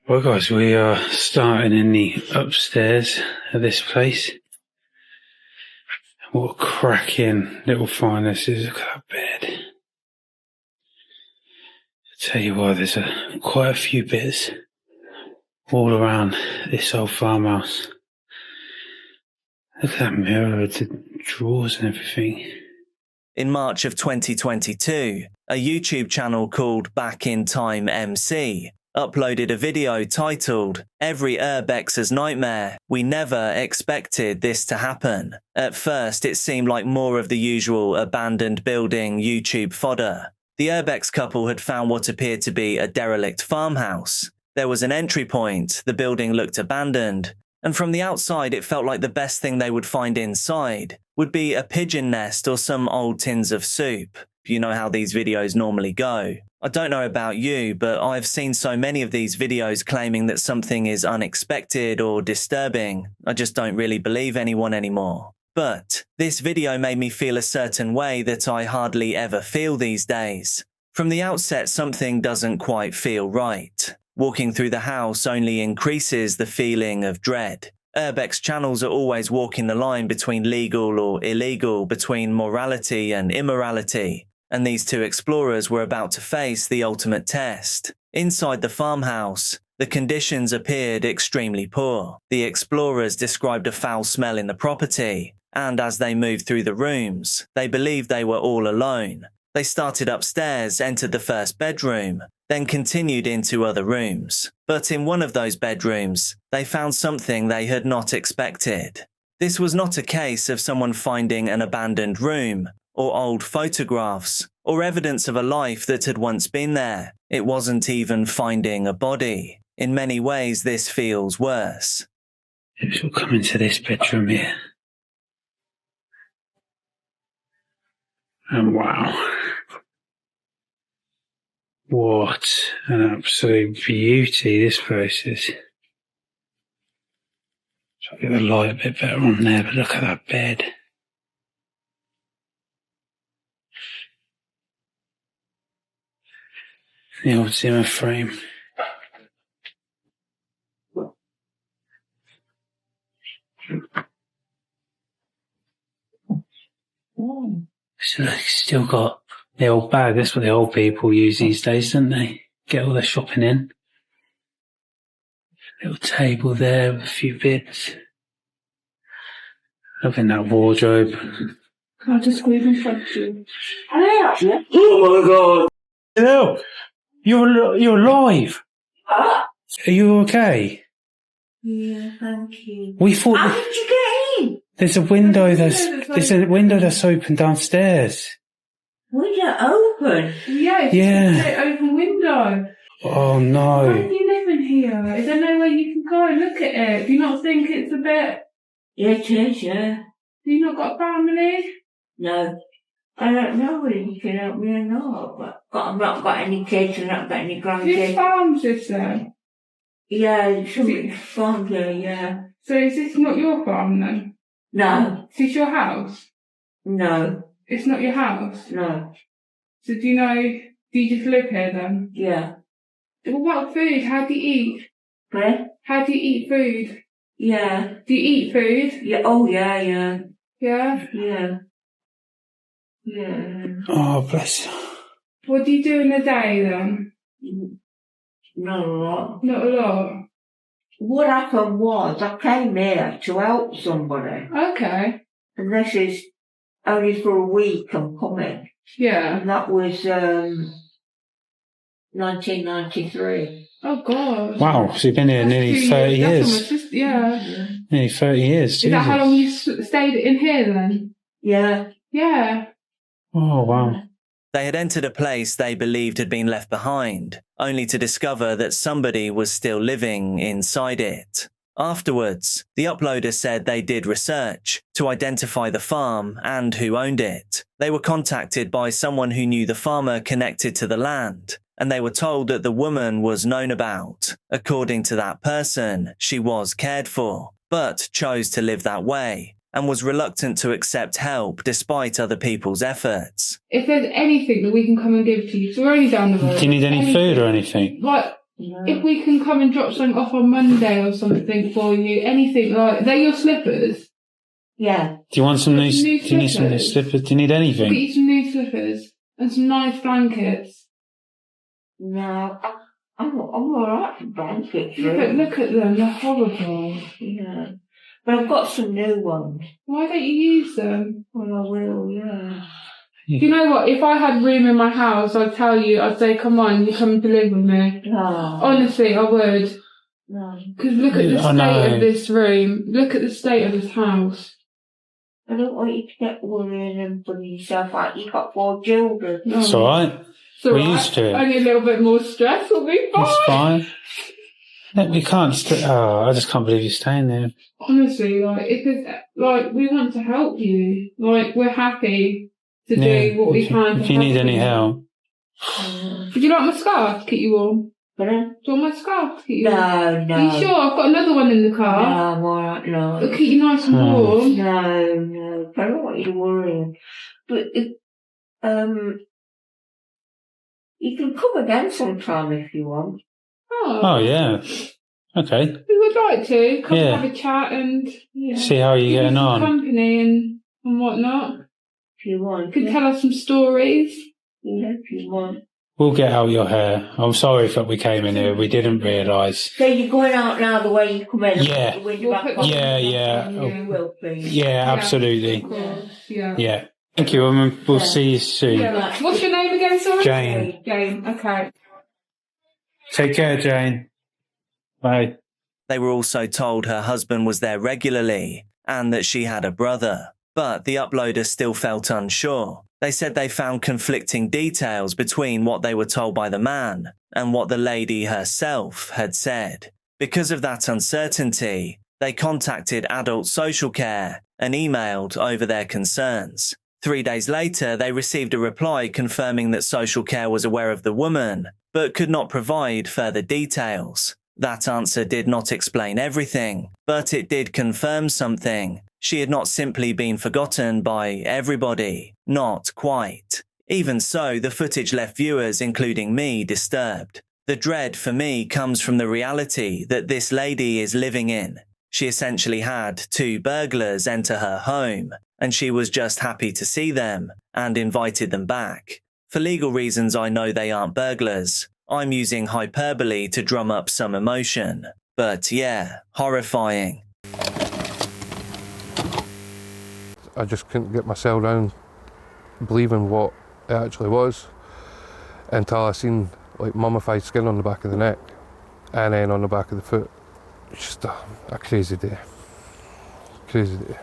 Well guys, we are starting in the upstairs of this place. What a cracking little find this is. Look at that bed. I'll tell you what, there's quite a few bits all around this old farmhouse. Look at that mirror, the drawers and everything. In March of 2022, a YouTube channel called Back in Time MC uploaded a video titled "Every Urbexer's Nightmare. We never expected this to happen." At first, it seemed like more of the usual abandoned building YouTube fodder. The Urbex couple had found what appeared to be a derelict farmhouse. There was an entry point, the building looked abandoned, and from the outside it felt like the best thing they would find inside would be a pigeon nest or some old tins of soup. You know how these videos normally go. I don't know about you, but I've seen so many of these videos claiming that something is unexpected or disturbing. I just don't really believe anyone anymore. But this video made me feel a certain way that I hardly ever feel these days. From the outset, something doesn't quite feel right. Walking through the house only increases the feeling of dread. Urbex channels are always walking the line between legal or illegal, between morality and immorality. And these two explorers were about to face the ultimate test. Inside the farmhouse, the conditions appeared extremely poor. The explorers described a foul smell in the property, and as they moved through the rooms, they believed they were all alone. They started upstairs, entered the first bedroom, then continued into other rooms. But in one of those bedrooms, they found something they had not expected. This was not a case of someone finding an abandoned room, or old photographs, or evidence of a life that had once been there. It wasn't even finding a body. In many ways, this feels worse. We'll come into this bedroom here. And wow. What an absolute beauty this place is. I'll get the light a bit better on there, but look at that bed. The old Zimmer frame. So look, it's still got the old bag. That's what the old people use these days, don't they? Get all their shopping in. Little table there with a few bits. Loving that wardrobe. I'll just squeeze in front of you. Oh my God! Hello! You're alive! Huh? Are you okay? Yeah, thank you. We thought How did you get in? there's a window that's open downstairs. Window open? Yeah, Yeah. It's an open window. Oh Why no. do you live in here? Is there no way you can go and look at it? Do you not think it's a bit... Yeah, it is, yeah. Do you not got family? No. I don't know whether you can help me or not, but I've not got any kids and not got any Whose grandkids. farm's this then? Yeah, somebody's farm here, yeah. So is this not your farm then? No, Is this your house? no, It's not your house? no, So do you just live here then? yeah. Well, what food? How do you eat? Okay? How do you eat food? Yeah, Do you eat food? yeah, oh yeah, yeah, Yeah? yeah, yeah. Oh bless. What do you do in a day then? Not a lot. Not a lot. What happened was I came here to help somebody, Okay. and this is only for a week I'm coming, Yeah. and that was 1993. Oh God. Wow, so you've been here nearly 30 years. Yeah. Nearly 30 years. Is that how long Jesus. you stayed in here then? Yeah. Yeah. Oh wow. They had entered a place they believed had been left behind, only to discover that somebody was still living inside it. Afterwards, the uploader said they did research to identify the farm and who owned it. They were contacted by someone who knew the farmer connected to the land, and they were told that the woman was known about. According to that person, she was cared for, but chose to live that way, and was reluctant to accept help despite other people's efforts. If there's anything that we can come and give to you, so we're only down the road. Do you need any food or anything? Like, if we can come and drop something off on Monday or something for you, anything like, they're your slippers? Yeah. Do you want some new? Some new Do you need some new slippers? slippers? Do you need We'll get anything? you some new slippers and some nice blankets. No, I'm alright for blankets. Yeah, but look at them, they're horrible. Yeah. But I've got some new ones. Why don't you use them? Well, I will, yeah. Do you know what? If I had room in my house, I'd tell you, I'd say, come on, you come to live with me. No. Honestly, I would. No. Because look at the I know. state of this room. Look at the state of this house. I don't want you to get worrying and putting yourself out. You've got 4 children. No. It's all right. It's all We're right. used to it. Only a little bit more stress will be fine. It's fine. We can't stay. Oh, I just can't believe you're staying there. Honestly, we want to help you. Like, we're happy to do what we can. If you need any help. Would you like my scarf to keep you warm? Pardon? Do you want my scarf to keep you warm? No. Are you sure? I've got another one in the No, car. I'm alright, no. It'll keep you nice and warm. No. I don't want you to worry. But, you can come again sometime if you want. Oh, yeah. Okay. We would like to come Yeah. have a chat and See how you're give you getting some on. company and whatnot. If you want. You could tell us some stories. Yeah, if you want. We'll get out your hair. I'm sorry that we came in here. We didn't realise. So you're going out now the way you come in? Yeah. The window back We'll on? put- Yeah. You will, please. Yeah, absolutely. Of course, yeah. Yeah. Thank you, woman. We'll Yeah. see you soon. Yeah. What's your name again, sorry? Jane. Jane, okay. Take care, Jane. Bye. They were also told her husband was there regularly and that she had a brother. But the uploader still felt unsure. They said they found conflicting details between what they were told by the man and what the lady herself had said. Because of that uncertainty, they contacted Adult Social Care and emailed over their concerns. 3 days later, they received a reply confirming that Social Care was aware of the woman, but could not provide further details. That answer did not explain everything, but it did confirm something. She had not simply been forgotten by everybody. Not quite. Even so, the footage left viewers, including me, disturbed. The dread for me comes from the reality that this lady is living in. She essentially had 2 burglars enter her home, and she was just happy to see them and invited them back. For legal reasons, I know they aren't burglars. I'm using hyperbole to drum up some emotion. But yeah, horrifying. I just couldn't get myself around believing what it actually was until I seen like mummified skin on the back of the neck and then on the back of the foot. It's just a crazy day. Crazy day.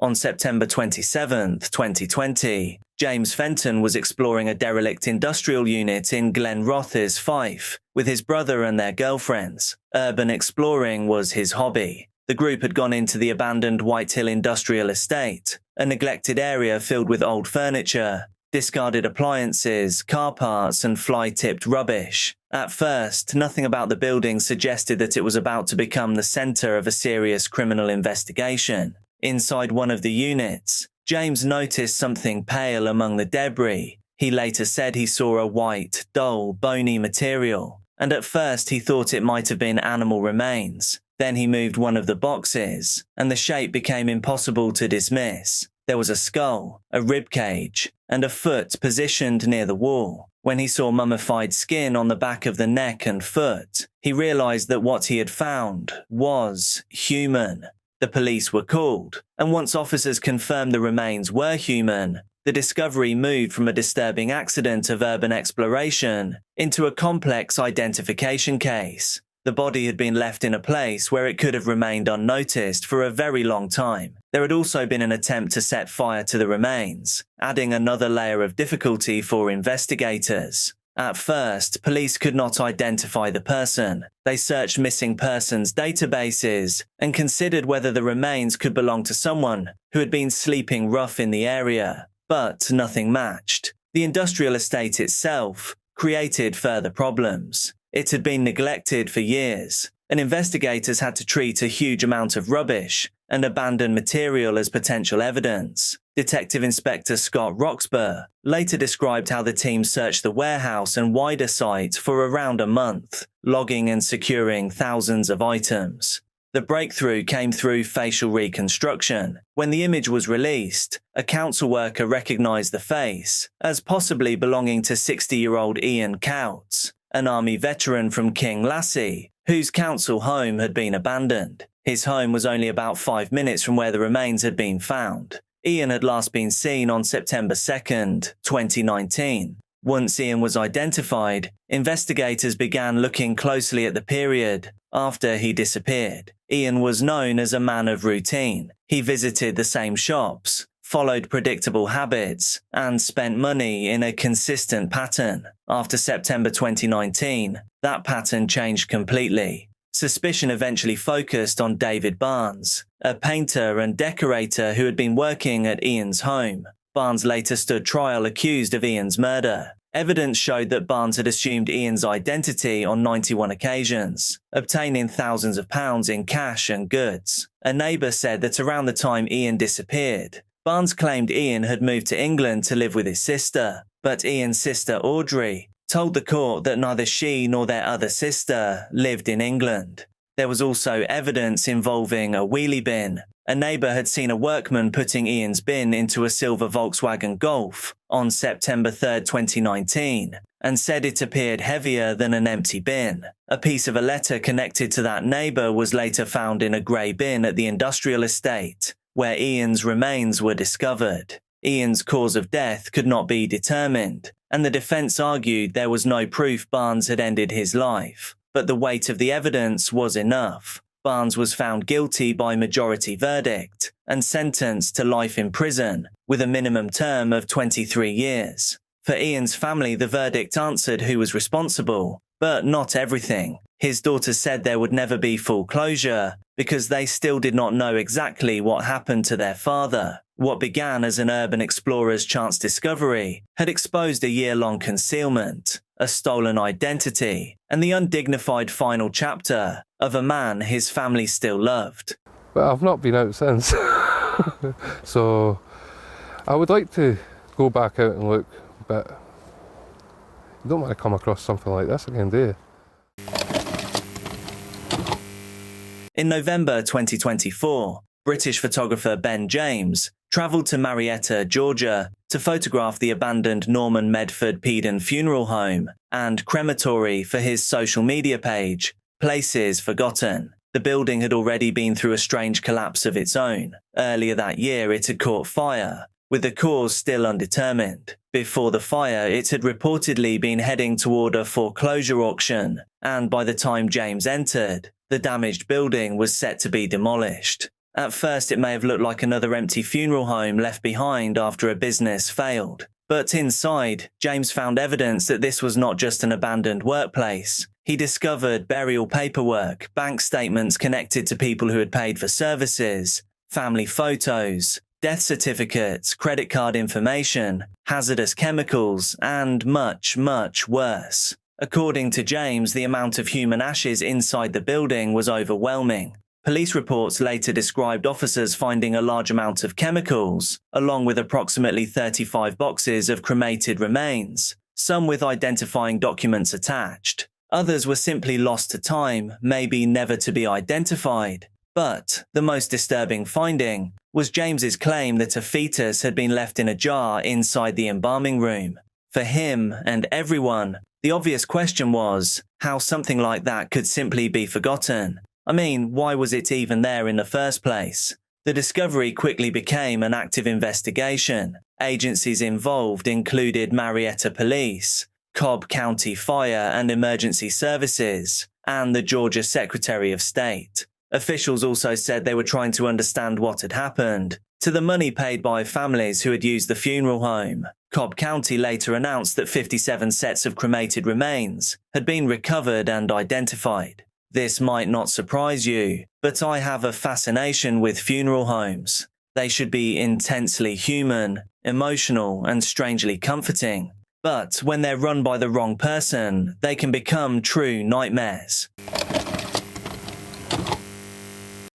On September 27th, 2020, James Fenton was exploring a derelict industrial unit in Glen Rothes, Fife, with his brother and their girlfriends. Urban exploring was his hobby. The group had gone into the abandoned White Hill Industrial Estate, a neglected area filled with old furniture, discarded appliances, car parts, and fly-tipped rubbish. At first, nothing about the building suggested that it was about to become the centre of a serious criminal investigation. Inside one of the units, James noticed something pale among the debris. He later said he saw a white, dull, bony material, and at first he thought it might have been animal remains. Then he moved one of the boxes, and the shape became impossible to dismiss. There was a skull, a rib cage, and a foot positioned near the wall. When he saw mummified skin on the back of the neck and foot, he realized that what he had found was human. The police were called, and once officers confirmed the remains were human, the discovery moved from a disturbing accident of urban exploration into a complex identification case. The body had been left in a place where it could have remained unnoticed for a very long time. There had also been an attempt to set fire to the remains, adding another layer of difficulty for investigators. At first, police could not identify the person. They searched missing persons databases and considered whether the remains could belong to someone who had been sleeping rough in the area, but nothing matched. The industrial estate itself created further problems. It had been neglected for years, and investigators had to treat a huge amount of rubbish and abandoned material as potential evidence. Detective Inspector Scott Roxburgh later described how the team searched the warehouse and wider site for around a month. logging and securing thousands of items. The breakthrough came through facial reconstruction. When the image was released, a council worker recognized the face as possibly belonging to 60-year-old Ian Coutts, an army veteran from King Lassie, whose council home had been abandoned. His home was only about 5 minutes from where the remains had been found. Ian had last been seen on September 2nd, 2019. Once Ian was identified, investigators began looking closely at the period after he disappeared. Ian was known as a man of routine. He visited the same shops, followed predictable habits, and spent money in a consistent pattern. After September 2019, that pattern changed completely. Suspicion eventually focused on David Barnes, a painter and decorator who had been working at Ian's home. Barnes later stood trial accused of Ian's murder. Evidence showed that Barnes had assumed Ian's identity on 91 occasions, obtaining thousands of pounds in cash and goods. A neighbour said that around the time Ian disappeared, Barnes claimed Ian had moved to England to live with his sister, but Ian's sister Audrey told the court that neither she nor their other sister lived in England. There was also evidence involving a wheelie bin. A neighbour had seen a workman putting Ian's bin into a silver Volkswagen Golf on September 3, 2019, and said it appeared heavier than an empty bin. A piece of a letter connected to that neighbour was later found in a grey bin at the industrial estate, where Ian's remains were discovered. Ian's cause of death could not be determined, and the defence argued there was no proof Barnes had ended his life, but the weight of the evidence was enough. Barnes was found guilty by majority verdict and sentenced to life in prison with a minimum term of 23 years. For Ian's family, the verdict answered who was responsible, but not everything. His daughter said there would never be full closure because they still did not know exactly what happened to their father. What began as an urban explorer's chance discovery had exposed a year-long concealment, a stolen identity, and the undignified final chapter of a man his family still loved. But I've not been out since. So I would like to go back out and look, but you don't want to come across something like this again, do you? In November 2024, British photographer Ben James travelled to Marietta, Georgia, to photograph the abandoned Norman Medford Peden funeral home and crematory for his social media page, Places Forgotten. The building had already been through a strange collapse of its own. Earlier that year, it had caught fire, with the cause still undetermined. Before the fire, it had reportedly been heading toward a foreclosure auction, and by the time James entered, the damaged building was set to be demolished. At first, it may have looked like another empty funeral home left behind after a business failed. But inside, James found evidence that this was not just an abandoned workplace. He discovered burial paperwork, bank statements connected to people who had paid for services, family photos, death certificates, credit card information, hazardous chemicals, and much, much worse. According to James, the amount of human ashes inside the building was overwhelming. Police reports later described officers finding a large amount of chemicals, along with approximately 35 boxes of cremated remains, some with identifying documents attached. Others were simply lost to time, maybe never to be identified. But the most disturbing finding was James's claim that a fetus had been left in a jar inside the embalming room. For him and everyone, the obvious question was how something like that could simply be forgotten. I mean, why was it even there in the first place? The discovery quickly became an active investigation. Agencies involved included Marietta Police, Cobb County Fire and Emergency Services, and the Georgia Secretary of State. Officials also said they were trying to understand what had happened to the money paid by families who had used the funeral home. Cobb County later announced that 57 sets of cremated remains had been recovered and identified. This might not surprise you, but I have a fascination with funeral homes. They should be intensely human, emotional, and strangely comforting. But when they're run by the wrong person, they can become true nightmares.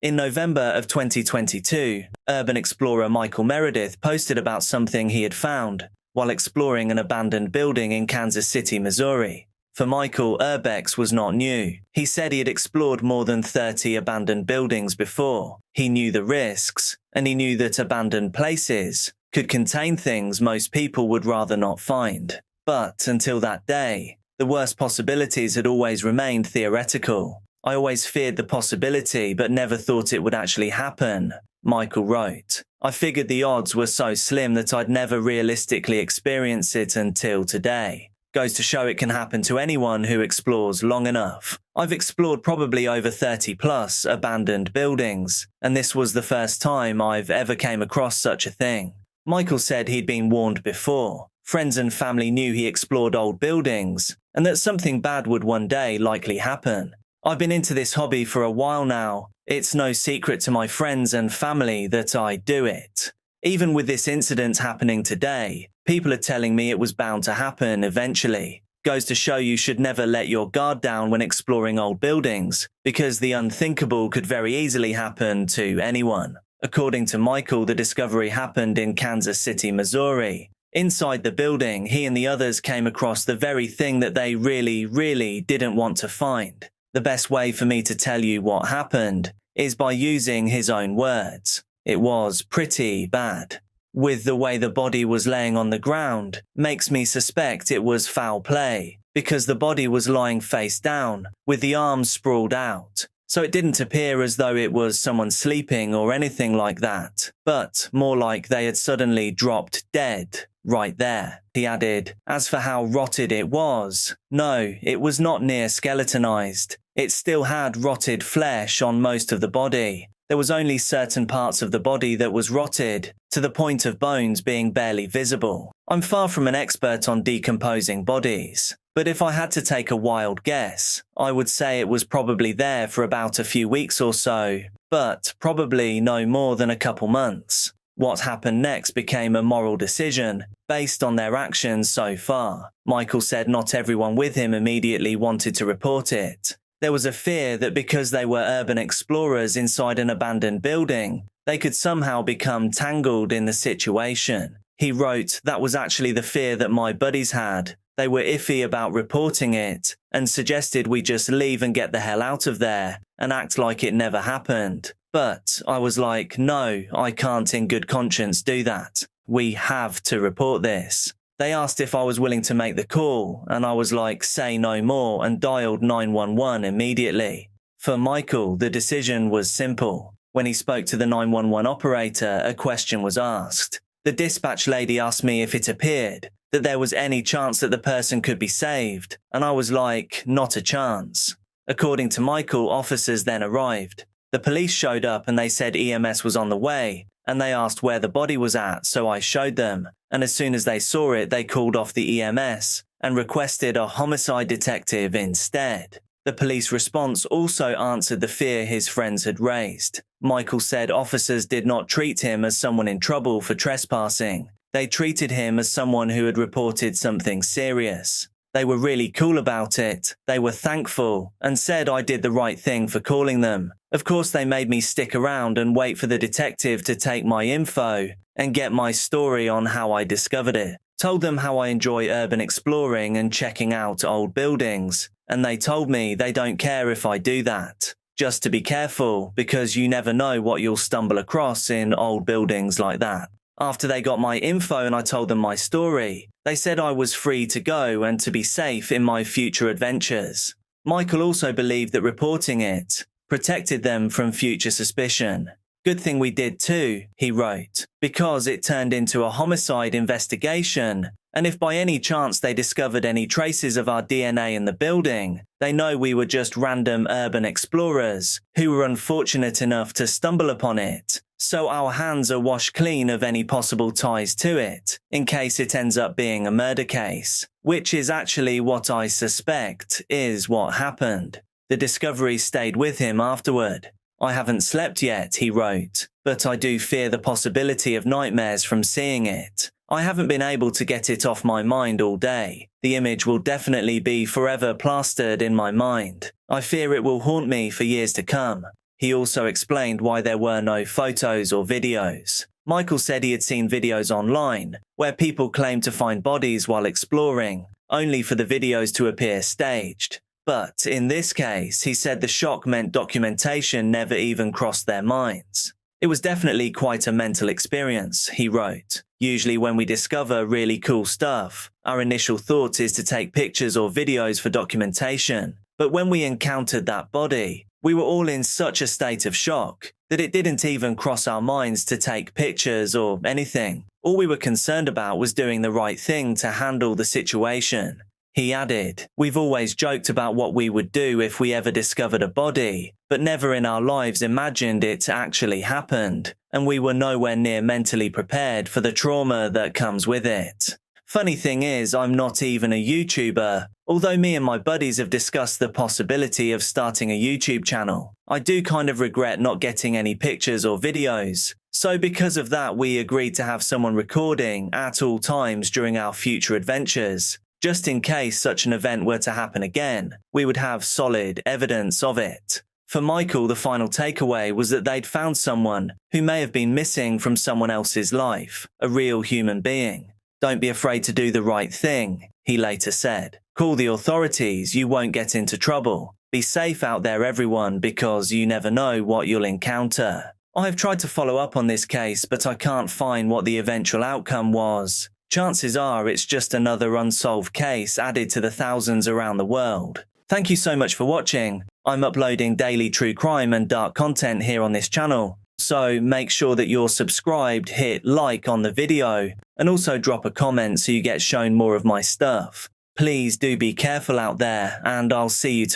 In November of 2022, urban explorer Michael Meredith posted about something he had found while exploring an abandoned building in Kansas City, Missouri. For Michael, urbex was not new. He said he had explored more than 30 abandoned buildings before. He knew the risks, and he knew that abandoned places could contain things most people would rather not find. But until that day, the worst possibilities had always remained theoretical. I always feared the possibility but never thought it would actually happen, Michael wrote. I figured the odds were so slim that I'd never realistically experience it until today. Goes to show it can happen to anyone who explores long enough. I've explored probably over 30 plus abandoned buildings, and this was the first time I've ever came across such a thing. Michael said he'd been warned before. Friends and family knew he explored old buildings, and that something bad would one day likely happen. I've been into this hobby for a while now. It's no secret to my friends and family that I do it. Even with this incident happening today, people are telling me it was bound to happen eventually. Goes to show you should never let your guard down when exploring old buildings, because the unthinkable could very easily happen to anyone. According to Michael, the discovery happened in Kansas City, Missouri. Inside the building, he and the others came across the very thing that they really didn't want to find. The best way for me to tell you what happened is by using his own words. It was pretty bad. With the way the body was laying on the ground, makes me suspect it was foul play, because the body was lying face down, with the arms sprawled out. So it didn't appear as though it was someone sleeping or anything like that, but more like they had suddenly dropped dead right there. He added, as for how rotted it was, no, it was not near skeletonized. It still had rotted flesh on most of the body. There was only certain parts of the body that was rotted, to the point of bones being barely visible. I'm far from an expert on decomposing bodies, but if I had to take a wild guess, I would say it was probably there for about a few weeks or so, but probably no more than a couple months. What happened next became a moral decision, based on their actions so far. Michael said not everyone with him immediately wanted to report it. There was a fear that because they were urban explorers inside an abandoned building, they could somehow become tangled in the situation. He wrote, that was actually the fear that my buddies had. They were iffy about reporting it and suggested we just leave and get the hell out of there and act like it never happened. But I was like, no, I can't in good conscience do that. We have to report this. They asked if I was willing to make the call, and I was like, say no more, and dialed 911 immediately. For Michael, the decision was simple. When he spoke to the 911 operator, a question was asked. The dispatch lady asked me if it appeared that there was any chance that the person could be saved, and I was like, not a chance. According to Michael, officers then arrived. The police showed up and they said EMS was on the way, and they asked where the body was at, so I showed them. And as soon as they saw it, they called off the EMS and requested a homicide detective instead. The police response also answered the fear his friends had raised. Michael said officers did not treat him as someone in trouble for trespassing. They treated him as someone who had reported something serious. They were really cool about it. They were thankful and said I did the right thing for calling them. Of course, they made me stick around and wait for the detective to take my info and get my story on how I discovered it. Told them how I enjoy urban exploring and checking out old buildings, and they told me they don't care if I do that. Just to be careful, because you never know what you'll stumble across in old buildings like that. After they got my info and I told them my story, they said I was free to go and to be safe in my future adventures. Michael also believed that reporting it protected them from future suspicion. Good thing we did too, he wrote, because it turned into a homicide investigation, and if by any chance they discovered any traces of our DNA in the building, they know we were just random urban explorers who were unfortunate enough to stumble upon it. So our hands are washed clean of any possible ties to it, in case it ends up being a murder case, which is actually what I suspect is what happened. The discovery stayed with him afterward. I haven't slept yet, he wrote, but I do fear the possibility of nightmares from seeing it. I haven't been able to get it off my mind all day. The image will definitely be forever plastered in my mind. I fear it will haunt me for years to come. He also explained why there were no photos or videos. Michael said he had seen videos online where people claimed to find bodies while exploring, only for the videos to appear staged. But in this case, he said the shock meant documentation never even crossed their minds. It was definitely quite a mental experience, he wrote. Usually when we discover really cool stuff, our initial thought is to take pictures or videos for documentation. But when we encountered that body, we were all in such a state of shock that it didn't even cross our minds to take pictures or anything. All we were concerned about was doing the right thing to handle the situation. He added, "We've always joked about what we would do if we ever discovered a body, but never in our lives imagined it actually happened, and we were nowhere near mentally prepared for the trauma that comes with it." Funny thing is, I'm not even a YouTuber. Although me and my buddies have discussed the possibility of starting a YouTube channel, I do kind of regret not getting any pictures or videos. So because of that, we agreed to have someone recording at all times during our future adventures. Just in case such an event were to happen again, we would have solid evidence of it. For Michael, the final takeaway was that they'd found someone who may have been missing from someone else's life, a real human being. "Don't be afraid to do the right thing," he later said. "Call the authorities, you won't get into trouble. Be safe out there, everyone, because you never know what you'll encounter." I've tried to follow up on this case, but I can't find what the eventual outcome was. Chances are it's just another unsolved case added to the thousands around the world. Thank you so much for watching. I'm uploading daily true crime and dark content here on this channel, so make sure that you're subscribed, hit like on the video, and also drop a comment so you get shown more of my stuff. Please do be careful out there, and I'll see you tomorrow.